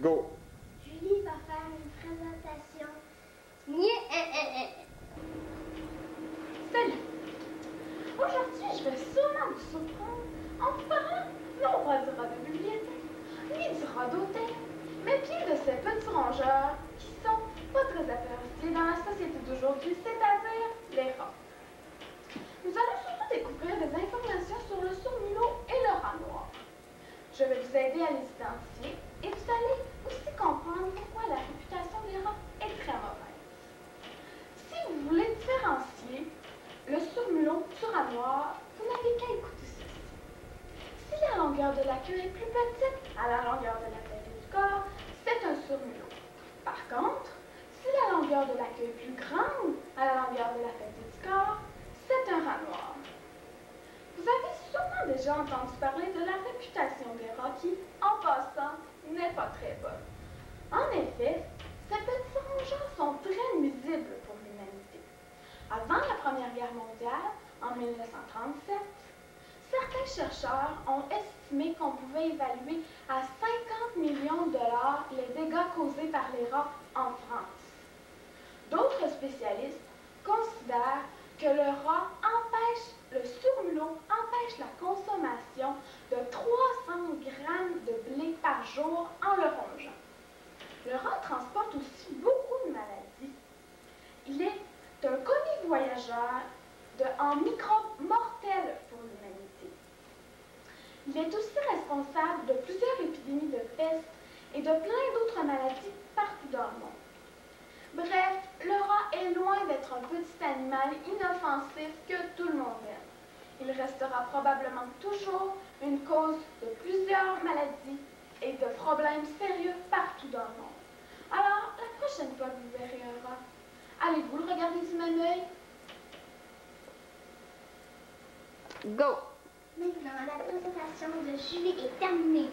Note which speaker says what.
Speaker 1: Go!
Speaker 2: Julie va faire une présentation.
Speaker 3: Salut! Aujourd'hui, je vais sûrement vous surprendre en vous parlant non pas du rat de bibliothèque, ni du rat d'hôtel, mais bien de ces petits rongeurs qui sont pas très appréciés dans la société d'aujourd'hui, c'est-à-dire les rats. Nous allons surtout découvrir des informations sur le sourd-mulot et le rat noir. Je vais vous aider à les identifier et vous allez aussi comprendre pourquoi la réputation des rats est très mauvaise. Si vous voulez différencier le sourd-mulot du rat noir, vous n'avez qu'à écouter ceci. Si la longueur de la queue est plus petite à la longueur de la tête et du corps, c'est un sourd-mulot. Par contre, si la longueur de la queue est plus grande à la longueur de la tête et du corps, c'est un rat noir. Vous avez sûrement déjà entendu parler de la réputation des rats qui, en passant, n'est pas très bonne. En effet, ces petits rongeurs sont très nuisibles pour l'humanité. Avant la Première Guerre mondiale, en 1937, certains chercheurs ont estimé qu'on pouvait évaluer à 50 millions de dollars les dégâts causés par les rats en France. D'autres spécialistes considèrent que le sourd-mulot empêche la consommation de 300 grammes de blé par jour en le rongeant. Le rat transporte aussi beaucoup de maladies. Il est un commis voyageur en microbes mortels pour l'humanité. Il est aussi responsable de plusieurs épidémies de peste et de plein d'autres maladies partout dans le monde. Bref, le rat est loin d'être un petit animal inoffensif que tout le monde aime. Il restera probablement toujours une cause de plusieurs maladies et de problèmes sérieux partout dans le monde. Alors, la prochaine fois que vous verrez un rat, allez-vous le regarder du même œil?
Speaker 1: Go!
Speaker 2: Maintenant, la présentation de Julie est terminée.